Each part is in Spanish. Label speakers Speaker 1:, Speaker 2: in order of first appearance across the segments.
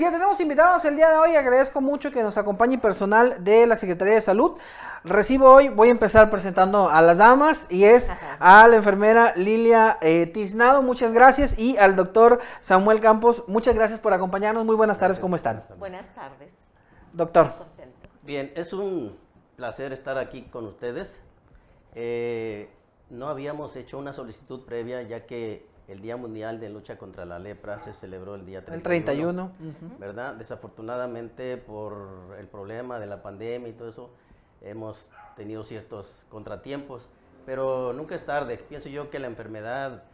Speaker 1: decía, tenemos invitados el día de hoy. Agradezco mucho que nos acompañe personal de la Secretaría de Salud. Recibo hoy, voy a empezar presentando a las damas, y es a la enfermera Lilia Tiznado, muchas gracias, y al doctor Samuel Campos, muchas gracias por acompañarnos. Muy buenas tardes, ¿cómo están?
Speaker 2: Buenas tardes.
Speaker 1: Doctor.
Speaker 2: Muy contentos.
Speaker 3: Bien, es un placer estar aquí con ustedes. No habíamos hecho una solicitud previa, ya que el Día Mundial de Lucha contra la Lepra se celebró el día 31.
Speaker 1: El 31.
Speaker 3: ¿Verdad? Desafortunadamente, por el problema de la pandemia y todo eso, hemos tenido ciertos contratiempos, pero nunca es tarde. Pienso yo que la enfermedad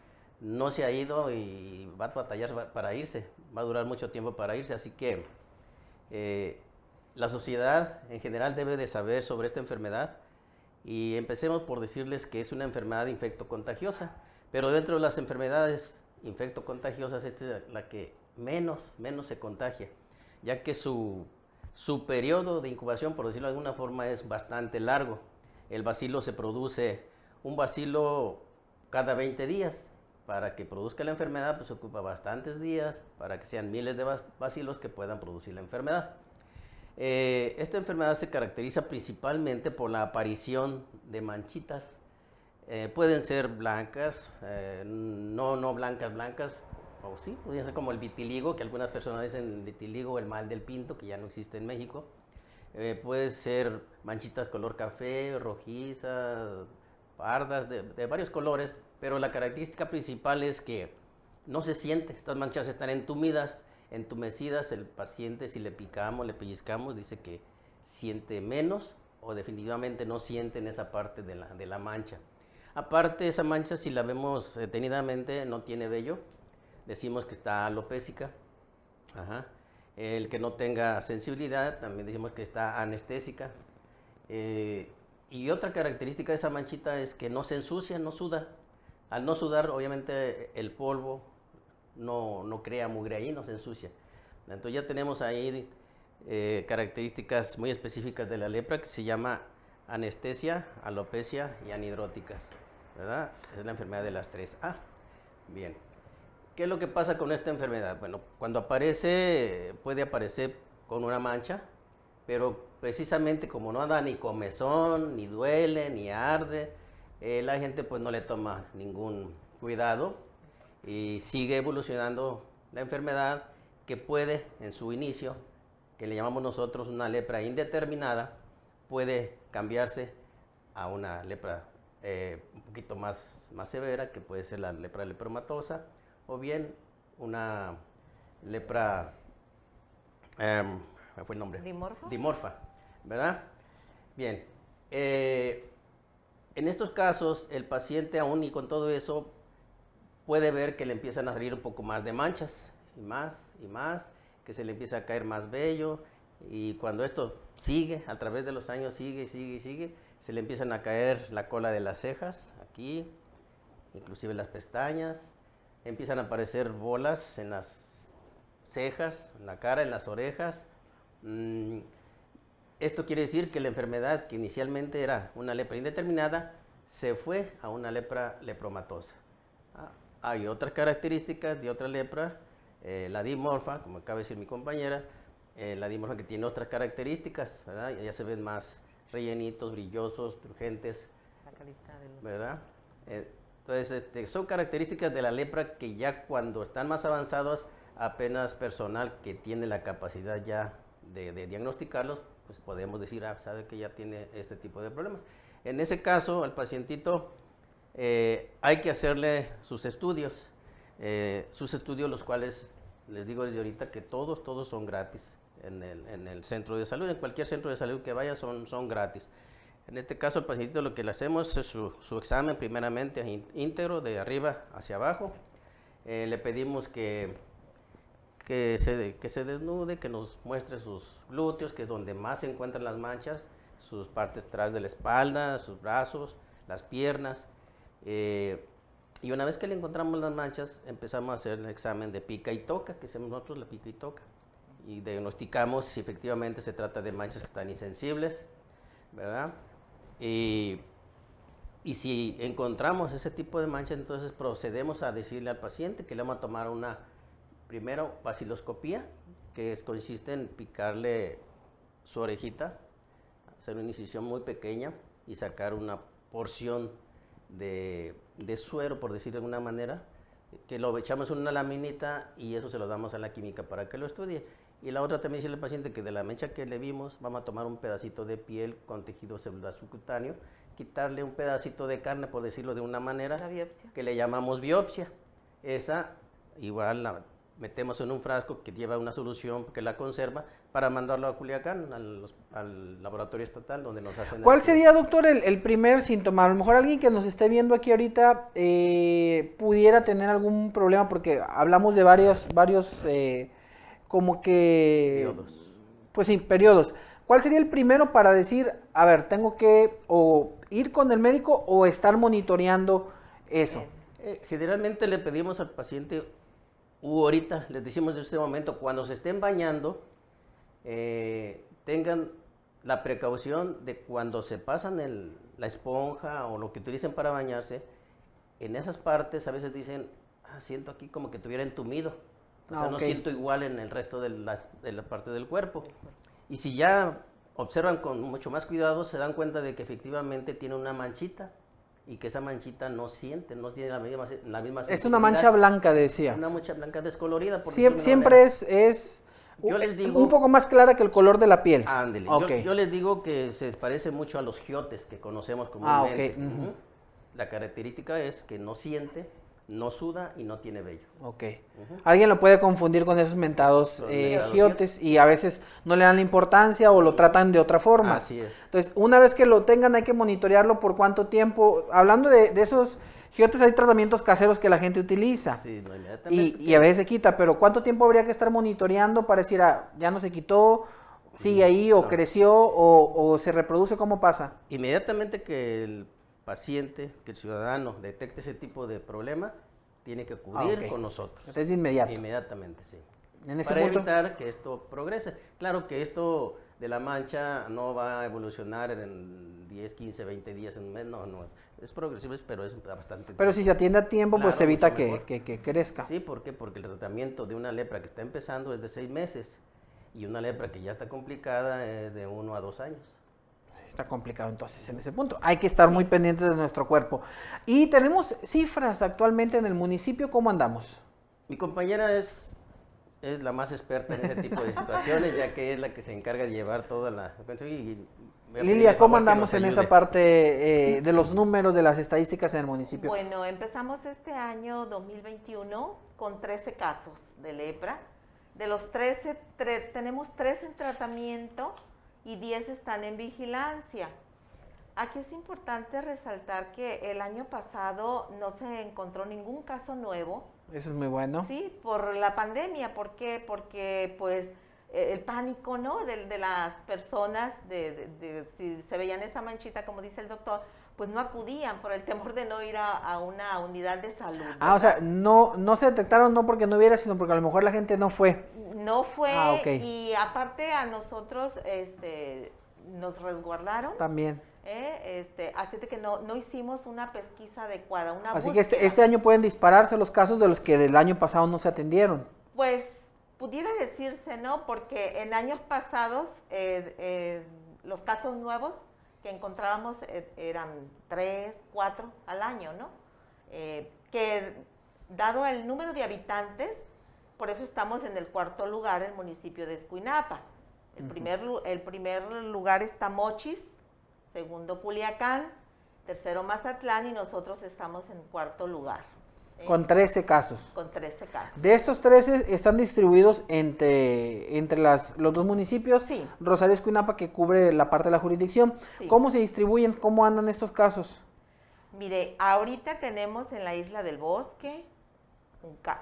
Speaker 3: no se ha ido y va a batallar para irse, va a durar mucho tiempo para irse, así que la sociedad en general debe de saber sobre esta enfermedad, y empecemos por decirles que es una enfermedad infectocontagiosa, pero dentro de las enfermedades infectocontagiosas esta es la que menos se contagia, ya que su periodo de incubación, por decirlo de alguna forma, es bastante largo. El bacilo se produce, un bacilo cada 20 días. Para que produzca la enfermedad, pues ocupa bastantes días, para que sean miles de bacilos que puedan producir la enfermedad. Esta enfermedad se caracteriza principalmente por la aparición de manchitas. Pueden ser blancas, no blancas, o sí, podría ser como el vitiligo, que algunas personas dicen vitiligo o el mal del pinto, que ya no existe en México. Puede ser manchitas color café, rojizas, pardas, de varios colores, pero la característica principal es que no se siente. Estas manchas están entumecidas. El paciente, si le picamos, le pellizcamos, dice que siente menos o definitivamente no siente en esa parte de la mancha. Aparte, esa mancha, si la vemos detenidamente, no tiene vello. Decimos que está alopésica. Ajá. El que no tenga sensibilidad, también decimos que está anestésica. Y otra característica de esa manchita es que no se ensucia, no suda. Al no sudar, obviamente, el polvo no crea mugre ahí, no se ensucia. Entonces ya tenemos ahí características muy específicas de la lepra, que se llama anestesia, alopecia y anhidróticas, ¿verdad? Es la enfermedad de las 3A. Bien. ¿Qué es lo que pasa con esta enfermedad? Bueno, cuando aparece, puede aparecer con una mancha, pero precisamente como no da ni comezón, ni duele, ni arde, la gente pues no le toma ningún cuidado y sigue evolucionando la enfermedad, que puede en su inicio, que le llamamos nosotros una lepra indeterminada, puede cambiarse a una lepra un poquito más severa, que puede ser la lepra lepromatosa, o bien una lepra, ¿me fue el nombre? Dimorfa, ¿verdad? Bien, en estos casos el paciente aún y con todo eso puede ver que le empiezan a salir un poco más de manchas, y más, que se le empieza a caer más vello, y cuando esto sigue, a través de los años sigue, se le empiezan a caer la cola de las cejas, aquí, inclusive las pestañas, empiezan a aparecer bolas en las cejas, en la cara, en las orejas. Esto quiere decir que la enfermedad, que inicialmente era una lepra indeterminada, se fue a una lepra lepromatosa. Hay otras características de otra lepra, la dimorfa, como acaba de decir mi compañera, la dimorfa que tiene otras características, ¿verdad? Ya se ven más rellenitos, brillosos, turgentes, ¿verdad? Entonces, son características de la lepra que ya cuando están más avanzadas, apenas personal que tiene la capacidad ya de diagnosticarlos, pues podemos decir, sabe que ya tiene este tipo de problemas. En ese caso, al pacientito hay que hacerle sus estudios, los cuales les digo desde ahorita que todos son gratis en el centro de salud, en cualquier centro de salud que vaya son gratis. En este caso, al pacientito lo que le hacemos es su examen primeramente íntegro, de arriba hacia abajo. Le pedimos que se desnude, que nos muestre sus glúteos, que es donde más se encuentran las manchas, sus partes atrás de la espalda, sus brazos, las piernas. Y una vez que le encontramos las manchas, empezamos a hacer el examen de pica y toca, que hacemos nosotros, la pica y toca. Y diagnosticamos si efectivamente se trata de manchas que están insensibles, ¿verdad? Y si encontramos ese tipo de mancha, entonces procedemos a decirle al paciente que le vamos a tomar primero, baciloscopía, consiste en picarle su orejita, hacer una incisión muy pequeña y sacar una porción de suero, por decir de alguna manera, que lo echamos en una laminita y eso se lo damos a la química para que lo estudie. Y la otra también dice al paciente que de la mecha que le vimos, vamos a tomar un pedacito de piel con tejido celular subcutáneo, quitarle un pedacito de carne, por decirlo de una manera, que le llamamos biopsia. Esa igual la metemos en un frasco que lleva una solución que la conserva para mandarlo a Culiacán, al laboratorio estatal donde nos hacen...
Speaker 1: ¿Cuál sería, doctor, el primer síntoma? A lo mejor alguien que nos esté viendo aquí ahorita pudiera tener algún problema, porque hablamos de varios como que...
Speaker 3: Periodos.
Speaker 1: Pues sí, periodos. ¿Cuál sería el primero para decir, a ver, tengo que o ir con el médico o estar monitoreando eso?
Speaker 3: Generalmente le pedimos al paciente, ahorita les decimos en este momento, cuando se estén bañando, tengan la precaución de cuando se pasan la esponja o lo que utilicen para bañarse, en esas partes a veces dicen, siento aquí como que tuviera entumido, o sea, no siento igual en el resto de la parte del cuerpo. Y si ya observan con mucho más cuidado, se dan cuenta de que efectivamente tiene una manchita y que esa manchita no siente, no tiene la misma sensibilidad.
Speaker 1: Es una mancha blanca, decía.
Speaker 3: Una mancha blanca descolorida.
Speaker 1: Siempre es
Speaker 3: yo les digo,
Speaker 1: un poco más clara que el color de la piel.
Speaker 3: Ándele. Yo les digo que se parece mucho a los giotes que conocemos comúnmente. La característica es que no siente, no suda y no tiene vello.
Speaker 1: Alguien lo puede confundir con esos mentados giotes y a veces no le dan la importancia o lo tratan de otra forma.
Speaker 3: Así es.
Speaker 1: Entonces, una vez que lo tengan hay que monitorearlo por cuánto tiempo. Hablando de esos giotes, hay tratamientos caseros que la gente utiliza.
Speaker 3: Sí, no, inmediatamente.
Speaker 1: Y a veces se quita, pero ¿cuánto tiempo habría que estar monitoreando para decir, ya no se quitó, sigue ahí o creció o se reproduce? ¿Cómo pasa?
Speaker 3: Inmediatamente que el paciente, que el ciudadano detecte ese tipo de problema, tiene que acudir con nosotros.
Speaker 1: Es de inmediato.
Speaker 3: Inmediatamente, sí.
Speaker 1: En ese
Speaker 3: para
Speaker 1: punto,
Speaker 3: evitar que esto progrese. Claro que esto de la mancha no va a evolucionar en 10, 15, 20 días, en un mes, no. Es progresivo, pero es bastante...
Speaker 1: Pero si se atiende a tiempo,
Speaker 3: claro,
Speaker 1: pues evita que crezca.
Speaker 3: Sí, ¿por qué? Porque el tratamiento de una lepra que está empezando es de 6 meses y una lepra que ya está complicada es de 1 a 2 años.
Speaker 1: Está complicado entonces en ese punto. Hay que estar muy pendientes de nuestro cuerpo. Y tenemos cifras actualmente en el municipio, ¿cómo andamos?
Speaker 3: Mi compañera es la más experta en ese tipo de situaciones, ya que es la que se encarga de llevar toda la...
Speaker 1: Lilia, ¿cómo andamos en esa parte de los números, de las estadísticas en el municipio?
Speaker 2: Bueno, empezamos este año 2021 con 13 casos de lepra. De los 13, tenemos 3 en tratamiento y 10 están en vigilancia. Aquí es importante resaltar que el año pasado no se encontró ningún caso nuevo.
Speaker 1: Eso es muy bueno.
Speaker 2: Sí, por la pandemia. ¿Por qué? Porque pues el pánico, ¿no? De las personas, si se veían esa manchita, como dice el doctor, pues no acudían por el temor de no ir a una unidad de salud, ¿verdad?
Speaker 1: O sea, no se detectaron no porque no hubiera, sino porque a lo mejor la gente no fue.
Speaker 2: No fue, y aparte a nosotros nos resguardaron.
Speaker 1: También.
Speaker 2: Así de que no hicimos una pesquisa adecuada, una
Speaker 1: Así
Speaker 2: búsqueda.
Speaker 1: que este año pueden dispararse los casos de los que del año pasado no se atendieron.
Speaker 2: Pues pudiera decirse, ¿no? Porque en años pasados los casos nuevos que encontrábamos eran 3, 4 al año, ¿no? Que dado el número de habitantes, por eso estamos en el 4º lugar, el municipio de Escuinapa. El primer lugar está Mochis, segundo Culiacán, tercero Mazatlán y nosotros estamos en 4º lugar.
Speaker 1: Con 13 casos.
Speaker 2: Con 13 casos.
Speaker 1: De estos 13 están distribuidos entre los 2 municipios,
Speaker 2: sí.
Speaker 1: Rosario Escuinapa, que cubre la parte de la jurisdicción. Sí. ¿Cómo se distribuyen? ¿Cómo andan estos casos?
Speaker 2: Mire, ahorita tenemos en la Isla del Bosque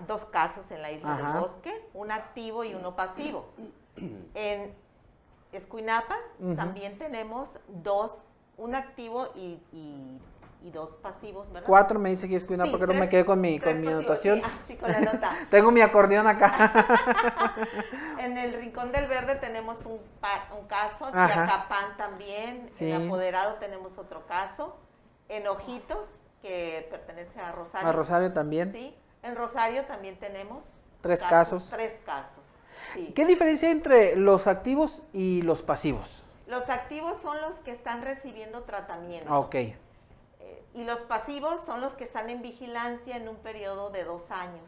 Speaker 2: 2 casos en la Isla del Bosque, un activo y uno pasivo. En Escuinapa también tenemos 2, un activo y 2 pasivos, ¿verdad?
Speaker 1: 4 me dice que Escuinapa, porque no me quedé con mi anotación.
Speaker 2: Sí, con la nota.
Speaker 1: Tengo mi acordeón acá.
Speaker 2: En el Rincón del Verde tenemos un caso, Yacapán también, sí. En Apoderado tenemos otro caso, en Ojitos, que pertenece a Rosario.
Speaker 1: A Rosario también.
Speaker 2: Sí, en Rosario también tenemos
Speaker 1: 3 casos.
Speaker 2: 3 casos. Sí.
Speaker 1: ¿Qué diferencia hay entre los activos y los pasivos?
Speaker 2: Los activos son los que están recibiendo tratamiento.
Speaker 1: Ok.
Speaker 2: Y los pasivos son los que están en vigilancia en un periodo de 2 años.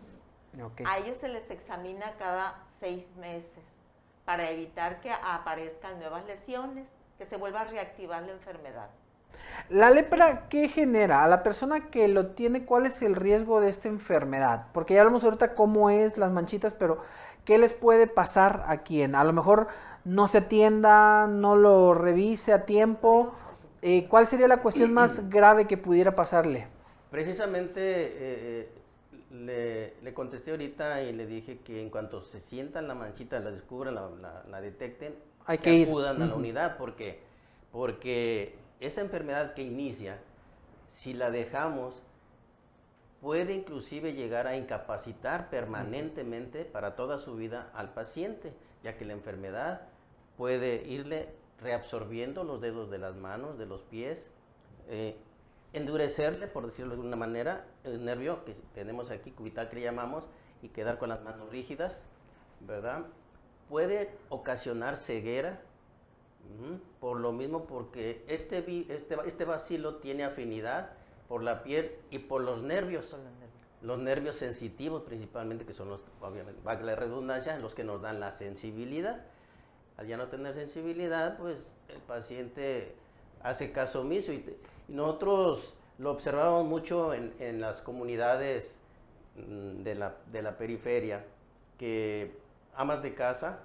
Speaker 1: Ok.
Speaker 2: A ellos se les examina cada 6 meses para evitar que aparezcan nuevas lesiones, que se vuelva a reactivar la enfermedad.
Speaker 1: ¿La lepra qué genera? A la persona que lo tiene, ¿cuál es el riesgo de esta enfermedad? Porque ya hablamos ahorita cómo es las manchitas, pero ¿qué les puede pasar a quién? A lo mejor no se atienda, no lo revise a tiempo. ¿Cuál sería la cuestión más grave que pudiera pasarle?
Speaker 3: Precisamente le contesté ahorita y le dije que en cuanto se sientan la manchita, la descubran, la detecten,
Speaker 1: Hay que ir.
Speaker 3: acudan a la unidad porque esa enfermedad que inicia, si la dejamos, puede inclusive llegar a incapacitar permanentemente para toda su vida al paciente, ya que la enfermedad puede irle reabsorbiendo los dedos de las manos, de los pies, endurecerle, por decirlo de alguna manera, el nervio que tenemos aquí, cubital que le llamamos, y quedar con las manos rígidas, ¿verdad? Puede ocasionar ceguera, por lo mismo porque este bacilo tiene afinidad por la piel y por los nervios. Los nervios sensitivos principalmente, que son los, obviamente, valga la redundancia, los que nos dan la sensibilidad. Al ya no tener sensibilidad, pues el paciente hace caso omiso. Y nosotros lo observamos mucho en las comunidades de la periferia, que amas de casa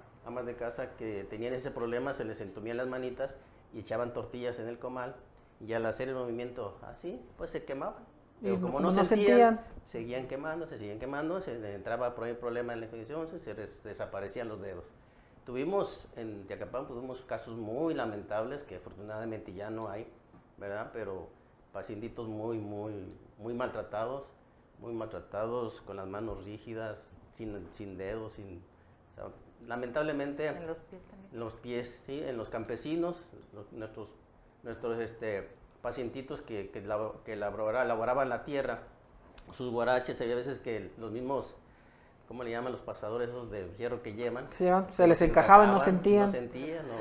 Speaker 3: que tenían ese problema, se les entumían las manitas y echaban tortillas en el comal, y al hacer el movimiento así, pues se quemaban. Pero como no sentían, seguían quemando, se entraba por ahí el problema en la infección, se desaparecían los dedos. Tuvimos en Tecapán casos muy lamentables que afortunadamente ya no hay, ¿verdad? Pero pacientitos muy maltratados, con las manos rígidas, sin dedos, o sea, lamentablemente
Speaker 2: En los pies también.
Speaker 3: en los pies, sí, en los campesinos, nuestros pacientitos que laboraban la tierra, sus guaraches, había veces que los mismos, ¿cómo le llaman? Los pasadores esos de hierro que llevan.
Speaker 1: Sí, se les encajaba y no sentían.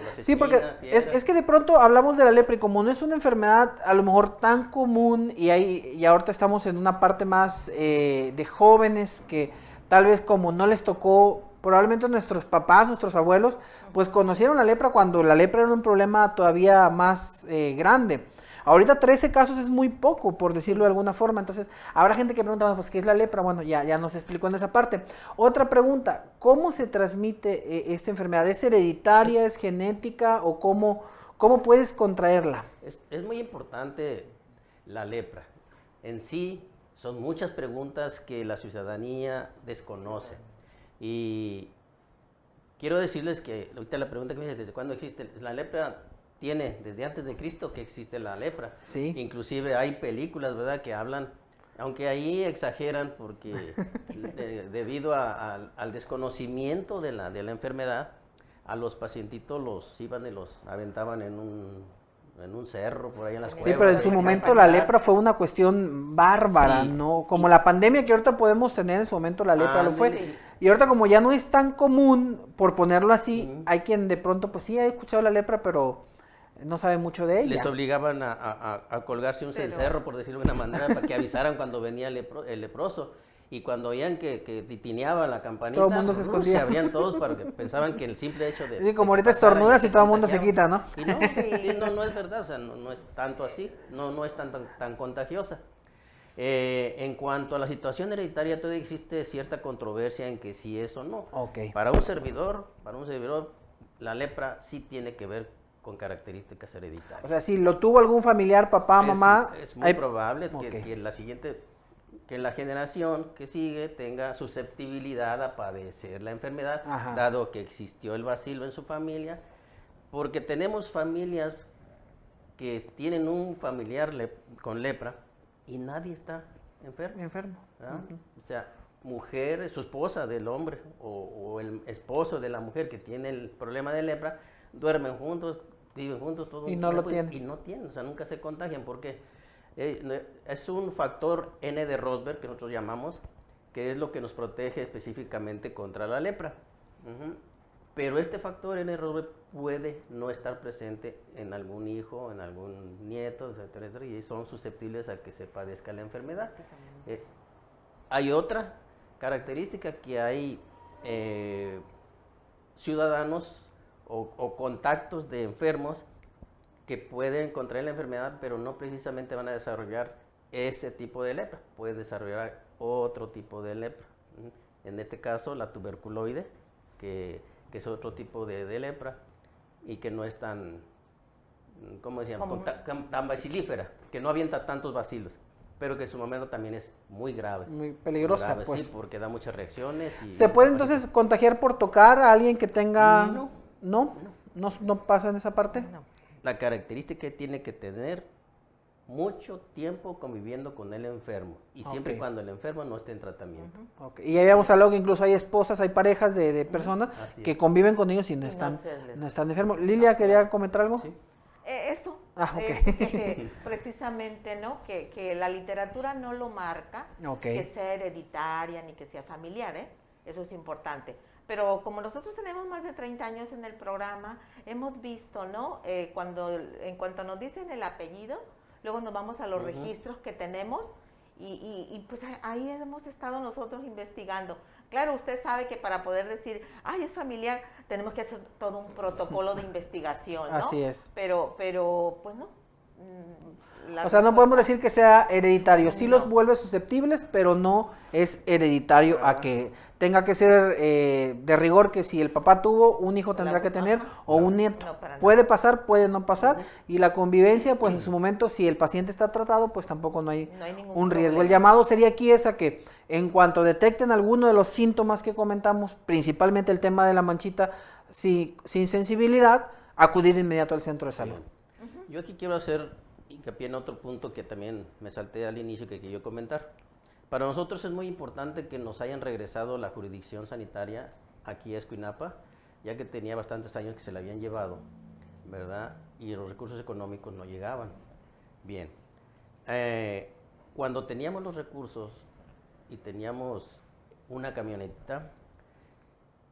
Speaker 3: Las
Speaker 1: Sí, porque
Speaker 3: espinas,
Speaker 1: es que de pronto hablamos de la lepra y como no es una enfermedad a lo mejor tan común y ahorita estamos en una parte más de jóvenes que tal vez como no les tocó, probablemente nuestros papás, nuestros abuelos, pues conocieron la lepra cuando la lepra era un problema todavía más grande. Ahorita 13 casos es muy poco, por decirlo de alguna forma. Entonces, habrá gente que pregunta, pues, ¿qué es la lepra? Bueno, ya nos explicó en esa parte. Otra pregunta, ¿cómo se transmite esta enfermedad? ¿Es hereditaria, es genética o cómo puedes contraerla?
Speaker 3: Es muy importante la lepra. En sí, son muchas preguntas que la ciudadanía desconoce. Y quiero decirles que, ahorita la pregunta que me dice, ¿desde cuándo existe la lepra? Tiene desde antes de Cristo que existe la lepra.
Speaker 1: Sí.
Speaker 3: Inclusive hay películas, ¿verdad?, que hablan, aunque ahí exageran porque debido al desconocimiento de la enfermedad, a los pacientitos los iban y los aventaban en un cerro, por ahí en las cuevas.
Speaker 1: Sí, pero en su momento la lepra fue una cuestión bárbara,
Speaker 3: Sí.
Speaker 1: ¿no? Como la pandemia que ahorita podemos tener, en su momento la lepra lo fue.
Speaker 3: Sí.
Speaker 1: Y ahorita como ya no es tan común, por ponerlo así, hay quien de pronto, pues sí, ha escuchado la lepra, pero no sabe mucho de ella.
Speaker 3: Les obligaban a colgarse un cencerro, por decirlo de una manera, para que avisaran cuando venía el leproso. Y cuando oían que titineaba la campanita,
Speaker 1: todo el mundo se escondía.
Speaker 3: Se abrían todos porque pensaban que el simple hecho de...
Speaker 1: Sí, como ahorita estornudas y todo el mundo se quita, ¿no?
Speaker 3: Y no, no es verdad, o sea, no es tanto así, no es tan contagiosa. En cuanto a la situación hereditaria, todavía existe cierta controversia en que si es o no.
Speaker 1: Okay.
Speaker 3: Para un servidor, la lepra sí tiene que ver con características hereditarias.
Speaker 1: O sea, si lo tuvo algún familiar, papá, mamá...
Speaker 3: Es muy probable
Speaker 1: Okay.
Speaker 3: que la generación que sigue tenga susceptibilidad a padecer la enfermedad,
Speaker 1: Ajá.
Speaker 3: dado que existió el bacilo en su familia, porque tenemos familias que tienen un familiar con lepra y nadie está enfermo.
Speaker 1: Uh-huh.
Speaker 3: O sea, mujer, su esposa del hombre o el esposo de la mujer que tiene el problema de lepra, duermen juntos, viven juntos todo
Speaker 1: y no lo tienen.
Speaker 3: Y no tienen, o sea, nunca se contagian porque es un factor N de Rosberg que nosotros llamamos, que es lo que nos protege específicamente contra la lepra. Pero este factor NR1 puede no estar presente en algún hijo, en algún nieto, etcétera, etcétera, y son susceptibles a que se padezca la enfermedad. Hay otra característica, que hay ciudadanos o contactos de enfermos que pueden contraer la enfermedad, pero no precisamente van a desarrollar ese tipo de lepra, pueden desarrollar otro tipo de lepra. En este caso, la tuberculoide, que es otro tipo de lepra y que no es tan, ¿cómo decían? Tan bacilífera, que no avienta tantos bacilos, pero que en su momento también es muy grave.
Speaker 1: Muy peligrosa,
Speaker 3: muy grave,
Speaker 1: pues.
Speaker 3: Sí, porque da muchas reacciones.
Speaker 1: ¿Se puede entonces contagiar por tocar a alguien que tenga...?
Speaker 3: No.
Speaker 1: ¿No pasa en esa parte?
Speaker 2: No.
Speaker 3: La característica tiene que tener mucho tiempo conviviendo con el enfermo, y siempre y cuando el enfermo no esté en tratamiento.
Speaker 1: Okay. Y ya habíamos hablado que incluso hay esposas, hay parejas de personas que conviven con ellos y no están enfermos. Lilia, ¿quería comentar algo?
Speaker 3: Sí.
Speaker 2: Eso, precisamente, ¿no? Que la literatura no lo marca, que sea hereditaria ni que sea familiar, eso es importante. Pero como nosotros tenemos más de 30 años en el programa, hemos visto, ¿no? En cuanto nos dicen el apellido, luego nos vamos a los registros que tenemos y pues ahí hemos estado nosotros investigando. Claro, usted sabe que para poder decir, ay, es familiar, tenemos que hacer todo un protocolo de investigación, ¿no?
Speaker 1: Así es.
Speaker 2: Pero pues no.
Speaker 1: O sea, no podemos decir que sea hereditario. Sí los vuelve susceptibles, pero no es hereditario a que tenga que ser de rigor que si el papá tuvo, un hijo tendrá que tener o un nieto.
Speaker 2: No,
Speaker 1: puede pasar, puede no pasar. Y la convivencia, pues en su momento, si el paciente está tratado, pues tampoco no hay un riesgo. El llamado sería aquí es a que en cuanto detecten alguno de los síntomas que comentamos, principalmente el tema de la manchita, sin sensibilidad, acudir de inmediato al centro de salud.
Speaker 3: Yo aquí quiero hacer hincapié en otro punto que también me salté al inicio que quería comentar. Para nosotros es muy importante que nos hayan regresado la jurisdicción sanitaria aquí a Escuinapa, ya que tenía bastantes años que se la habían llevado, ¿verdad? Y los recursos económicos no llegaban. Bien, cuando teníamos los recursos y teníamos una camioneta,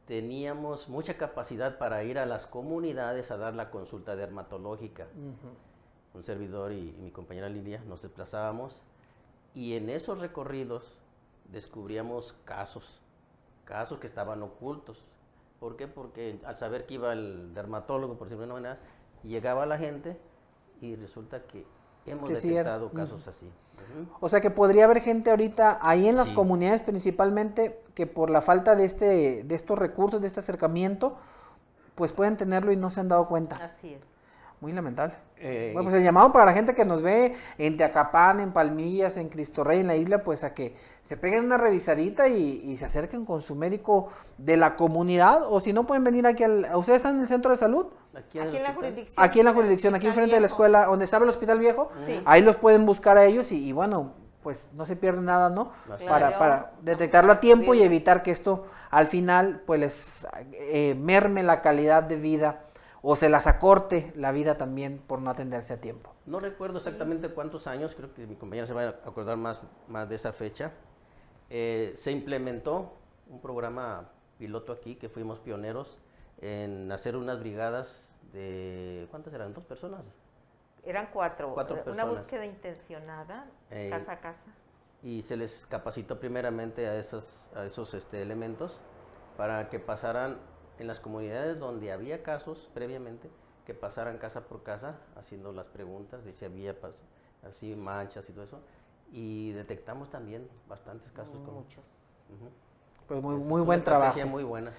Speaker 3: teníamos mucha capacidad para ir a las comunidades a dar la consulta dermatológica. Un servidor y mi compañera Lilia nos desplazábamos y en esos recorridos descubríamos casos que estaban ocultos. ¿Por qué? Porque al saber que iba el dermatólogo, por decirlo de una manera, llegaba la gente y resulta que hemos detectado casos así.
Speaker 1: O sea que podría haber gente ahorita ahí en las comunidades principalmente que por la falta de estos recursos, de este acercamiento, pues pueden tenerlo y no se han dado cuenta.
Speaker 2: Así es.
Speaker 1: Muy lamentable. Bueno, pues el llamado para la gente que nos ve en Teacapán, en Palmillas, en Cristo Rey, en la isla, pues a que se peguen una revisadita y se acerquen con su médico de la comunidad, o si no pueden venir aquí ¿ustedes están en el centro de salud?
Speaker 2: Aquí en la jurisdicción.
Speaker 1: Aquí en la jurisdicción, aquí enfrente de la escuela, donde estaba el hospital viejo,
Speaker 2: Sí.
Speaker 1: ahí los pueden buscar a ellos y bueno, pues no se pierde nada, ¿no?
Speaker 2: Claro.
Speaker 1: Para detectarlo a tiempo y evitar que esto al final pues les merme la calidad de vida o se las acorte la vida también por no atenderse a tiempo.
Speaker 3: No recuerdo exactamente cuántos años, creo que mi compañera se va a acordar más de esa fecha. Se implementó un programa piloto aquí, que fuimos pioneros en hacer unas brigadas de, ¿cuántas eran? ¿2 personas?
Speaker 2: Eran 4.
Speaker 3: Cuatro
Speaker 2: Una
Speaker 3: personas.
Speaker 2: búsqueda intencionada, casa a casa.
Speaker 3: Y se les capacitó primeramente a esos elementos para que pasaran en las comunidades donde había casos previamente, que pasaran casa por casa haciendo las preguntas de si había así manchas y todo eso. Y detectamos también bastantes casos.
Speaker 2: Muchos.
Speaker 1: Pues muy buen trabajo.
Speaker 3: Muy buena.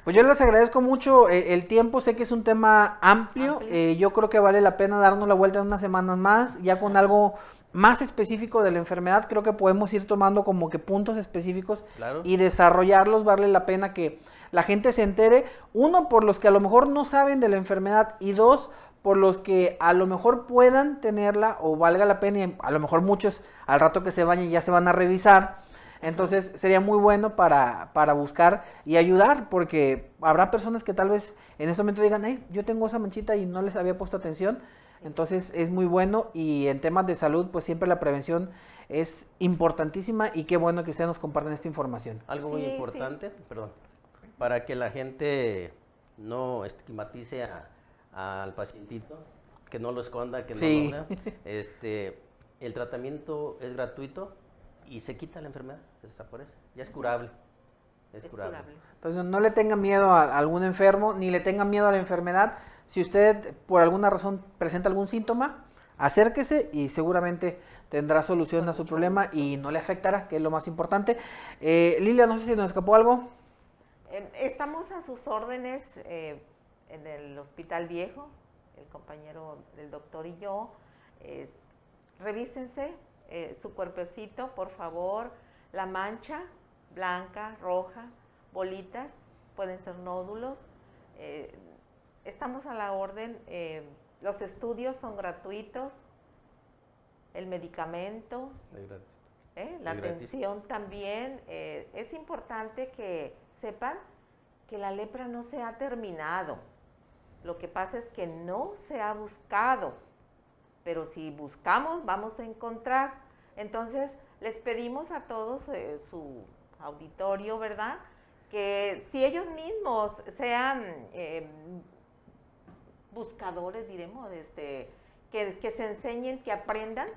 Speaker 1: Pues yo les agradezco mucho el tiempo, sé que es un tema amplio, yo creo que vale la pena darnos la vuelta en unas semanas más, ya con algo más específico de la enfermedad, creo que podemos ir tomando como que puntos específicos y desarrollarlos, vale la pena que la gente se entere, uno, por los que a lo mejor no saben de la enfermedad y dos, por los que a lo mejor puedan tenerla o valga la pena y a lo mejor muchos al rato que se bañen ya se van a revisar. Entonces sería muy bueno para buscar y ayudar, porque habrá personas que tal vez en este momento digan, ay, yo tengo esa manchita y no les había puesto atención. Entonces es muy bueno y en temas de salud pues siempre la prevención es importantísima y qué bueno que ustedes nos compartan esta información.
Speaker 3: Algo muy importante, perdón. para que la gente no estigmatice al pacientito, que no lo esconda, que no
Speaker 1: Sí.
Speaker 3: lo el tratamiento es gratuito y se quita la enfermedad, se desaparece, ya es curable. Es curable.
Speaker 1: Entonces no le tengan miedo a algún enfermo, ni le tengan miedo a la enfermedad. Si usted por alguna razón presenta algún síntoma, acérquese y seguramente tendrá solución a su problema y no le afectará, que es lo más importante. Lilia, no sé si nos escapó algo.
Speaker 2: Estamos a sus órdenes en el Hospital Viejo, el compañero del doctor y yo. Revísense su cuerpecito, por favor. La mancha blanca, roja, bolitas, pueden ser nódulos. Estamos a la orden. Los estudios son gratuitos. El medicamento, la atención también. Es importante que sepan que la lepra no se ha terminado. Lo que pasa es que no se ha buscado, pero si buscamos vamos a encontrar. Entonces les pedimos a todos su auditorio, ¿verdad?, que si ellos mismos sean buscadores, diremos, que se enseñen, que aprendan,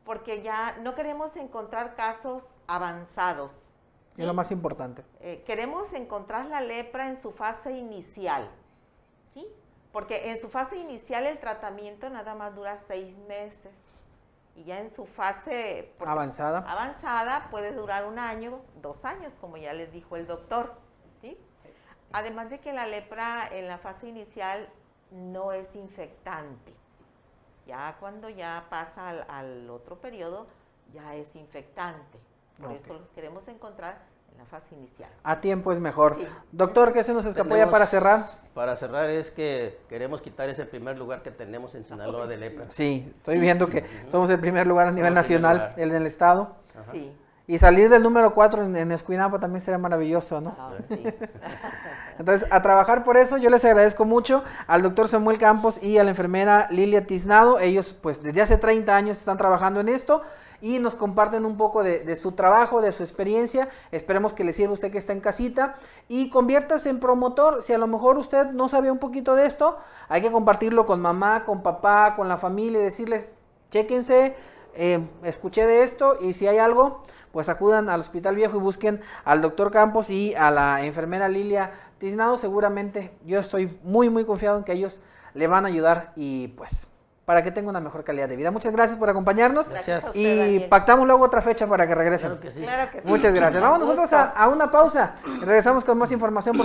Speaker 2: porque ya no queremos encontrar casos avanzados. ¿Sí?
Speaker 1: Es lo más importante.
Speaker 2: Queremos encontrar la lepra en su fase inicial, ¿sí? Porque en su fase inicial el tratamiento nada más dura 6 meses. Y ya en su fase avanzada puede durar 1 año, 2 años, como ya les dijo el doctor, ¿sí? Además de que la lepra en la fase inicial no es infectante. Ya cuando ya pasa al otro periodo, ya es infectante. Por eso los queremos encontrar en la fase inicial.
Speaker 1: A tiempo es mejor.
Speaker 2: Sí.
Speaker 1: Doctor, ¿qué se nos escapó ya para cerrar?
Speaker 3: Para cerrar es que queremos quitar ese primer lugar que tenemos en Sinaloa de lepra.
Speaker 1: Sí, estoy viendo que somos el primer lugar a nivel nacional, el del estado.
Speaker 3: Ajá.
Speaker 2: Sí.
Speaker 1: Y salir del número 4 en Escuinapa también sería maravilloso, ¿no?
Speaker 2: Sí.
Speaker 1: Entonces, a trabajar por eso, yo les agradezco mucho al doctor Samuel Campos y a la enfermera Lilia Tiznado. Ellos, pues, desde hace 30 años están trabajando en esto y nos comparten un poco de su trabajo, de su experiencia. Esperemos que le sirva a usted que está en casita y conviértase en promotor. Si a lo mejor usted no sabe un poquito de esto, hay que compartirlo con mamá, con papá, con la familia y decirles, chéquense, escuché de esto y si hay algo, pues acudan al Hospital Viejo y busquen al doctor Campos y a la enfermera Lilia Tiznado. Seguramente yo estoy muy confiado en que ellos le van a ayudar y pues para que tenga una mejor calidad de vida. Muchas gracias por acompañarnos.
Speaker 3: Gracias.
Speaker 2: A usted,
Speaker 1: Y
Speaker 2: Daniel.
Speaker 1: pactamos luego otra fecha para que regresen.
Speaker 3: Claro que sí.
Speaker 2: Claro que sí.
Speaker 1: Muchas gracias. Vamos nosotros a una pausa. Regresamos con más información.